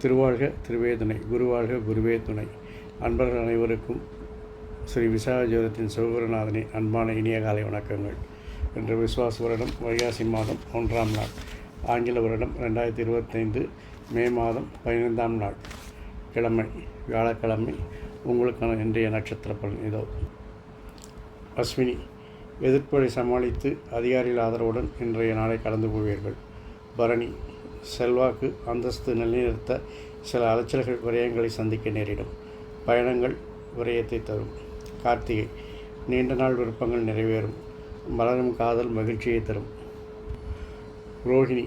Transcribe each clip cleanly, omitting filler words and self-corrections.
திருவாழ்க திருவேதுணை, குருவாழ்க குருவே துணை. அன்பர்கள் அனைவருக்கும் ஸ்ரீ விசாக ஜோதிடத்தின் சிவகுருநாதனின் அன்பான இனிய காலை வணக்கங்கள். இன்று விஸ்வாச வருடம் வைகாசி மாதம் 1ஆம் நாள், ஆங்கில வருடம் 2025 மே மாதம் 15ஆம் நாள், கிழமை வியாழக்கிழமை. உங்களுக்கான இன்றைய நட்சத்திர பலன் இதோ. அஸ்வினி, எதிர்ப்புகளை சமாளித்து அதிகாரிகள் ஆதரவுடன் இன்றைய நாளை கடந்து போவீர்கள். பரணி, செல்வாக்கு அந்தஸ்து நிலைநிறுத்த சில அலைச்சல்கள் விரயங்களை சந்திக்க நேரிடும். பயணங்கள் விரயத்தை தரும். கார்த்திகை, நீண்ட நாள் விருப்பங்கள் நிறைவேறும். மலரும் காதல் மகிழ்ச்சியை தரும். ரோஹிணி,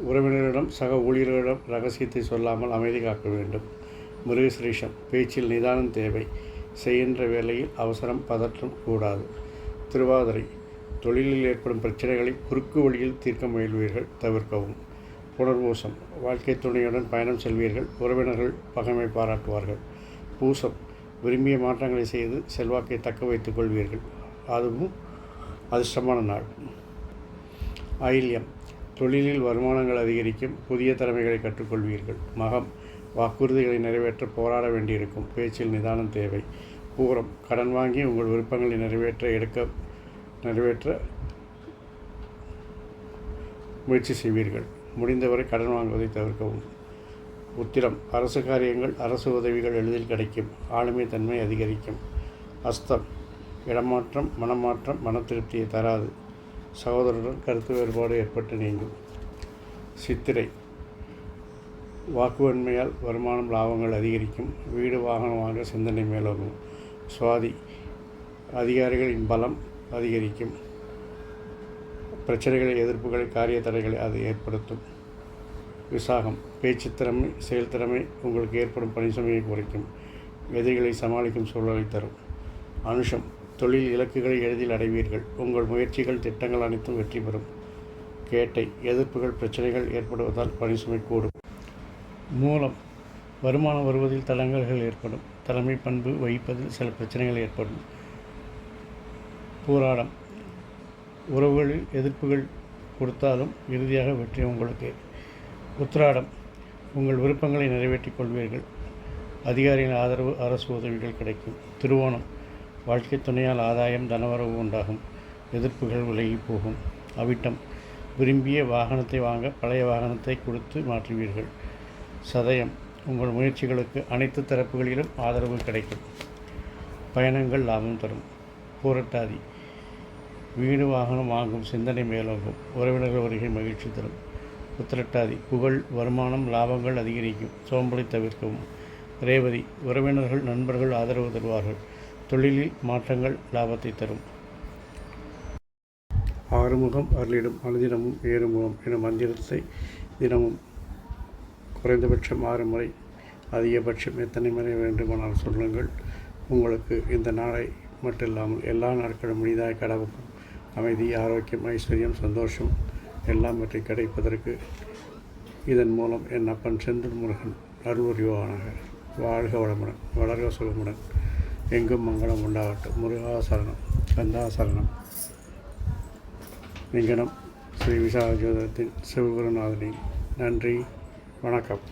உறவினரிடம் சக ஊழியர்களிடம் ரகசியத்தை சொல்லாமல் அமைதி காக்க வேண்டும். மிருகசிரீஷம், பேச்சில் நிதானம் தேவை. செய்கின்ற வேளையில் அவசரம் பதற்றம் கூடாது. திருவாதிரை, தொழிலில் ஏற்படும் பிரச்சனைகளை குறுக்கு வழியில் தீர்க்க முயல்வீர்கள், தவிர்க்கவும். புனர்பூசம், வாழ்க்கை துணையுடன் பயணம் செல்வீர்கள். உறவினர்கள் பகைமை பாராட்டுவார்கள். பூசம், விரும்பிய மாற்றங்களை செய்து செல்வாக்கை தக்க வைத்துக் கொள்வீர்கள், அதுவும் அதிர்ஷ்டமான நாள். ஆயில்யம், தொழிலில் வருமானங்கள் அதிகரிக்கும். புதிய திறமைகளை கற்றுக்கொள்வீர்கள். மகம், வாக்குறுதிகளை நிறைவேற்ற போராட வேண்டியிருக்கும். பேச்சில் நிதானம் தேவை. பூரம், கடன் வாங்கி உங்கள் விருப்பங்களை நிறைவேற்ற முயற்சி செய்வீர்கள். முடிந்தவரை கடன் வாங்குவதை தவிர்க்கவும். உத்திரம், அரசு காரியங்கள் அரசு உதவிகள் எளிதில் கிடைக்கும். ஆளுமை தன்மை அதிகரிக்கும். அஸ்தம், இடமாற்றம் மனமாற்றம் மன திருப்தியை தராது. சகோதரருடன் கருத்து வேறுபாடு ஏற்பட்டு நீங்கும். சித்திரை, வாக்குவன்மையால் வருமானம் லாபங்கள் அதிகரிக்கும். வீடு வாகனம் வாங்க சிந்தனை மேலோங்கும். சுவாதி, அதிகாரிகளின் பலம் அதிகரிக்கும். பிரச்சனைகளை எதிர்ப்புகளை காரிய தடைகளை அது ஏற்படுத்தும். விசாகம், பேச்சு திறமை செயல்திறமை உங்களுக்கு ஏற்படும் பணிசுமையை குறைக்கும். எதிரிகளை சமாளிக்கும் சூழலை தரும். அனுஷம், தொழில் இலக்குகளை எளிதில் அடைவீர்கள். உங்கள் முயற்சிகள் திட்டங்கள் அனைத்தும் வெற்றி பெறும். கேட்டை, எதிர்ப்புகள் பிரச்சனைகள் ஏற்படுவதால் பணிசுமை கூடும். மூலம், வருமானம் வருவதில் தடங்கல்கள் ஏற்படும். தலைமை பண்பு வகிப்பதில் சில பிரச்சனைகள் ஏற்படும். பூராடம், உறவுகளில் எதிர்ப்புகள் கொடுத்தாலும் இறுதியாக வெற்றி உங்களுக்கு. உத்திராடம், உங்கள் விருப்பங்களை நிறைவேற்றிக் கொள்வீர்கள். அதிகாரிகளின் ஆதரவு அரசு உதவிகள் கிடைக்கும். திருவோணம், வாழ்க்கை துணையால் ஆதாயம் தனவரவு உண்டாகும். எதிர்ப்புகள் விலகி போகும். அவிட்டம், விரும்பிய வாகனத்தை வாங்க பழைய வாகனத்தை கொடுத்து மாற்றுவீர்கள். சதயம், உங்கள் முயற்சிகளுக்கு அனைத்து தரப்புகளிலும் ஆதரவு கிடைக்கும். பயணங்கள் லாபம் தரும். பூரட்டாதி, வீடு வாகனம் வாங்கும் சிந்தனை மேலோங்கும். உறவினர்கள் வருகை மகிழ்ச்சி தரும். உத்திரட்டாதி, புகழ் வருமானம் லாபங்கள் அதிகரிக்கும். சோம்பலை தவிர்க்கவும். ரேவதி, உறவினர்கள் நண்பர்கள் ஆதரவு தருவார்கள். தொழிலில் மாற்றங்கள் லாபத்தை தரும். ஆறுமுகம் அருளிடும் அனுதினமும் ஏறுமுகம் எனும் மந்திரத்தை தினமும் குறைந்தபட்சம் 6 முறை, அதிகபட்சம் எத்தனை முறை வேண்டுமானால் சொல்லுங்கள். உங்களுக்கு இந்த நாளை மட்டுமில்லாமல் எல்லா நாட்களும் முனிதாய் கடவும் அமைதி, ஆரோக்கியம், ஐஸ்வர்யம், சந்தோஷம் எல்லாம் பற்றி கிடைப்பதற்கு இதன் மூலம் என் அப்பன் செந்தில் முருகன் அருள்வரிவானாக. வாழ்க வளமுடன், வளர்க சுகமுடன், எங்கும் மங்களம் உண்டாகட்டும். முருகாசரணம், கந்தாசரணம். லிங்கனம் ஸ்ரீ விசாக ஜோதிடத்தின் சிவகுருநாதனின் நன்றி, வணக்கம்.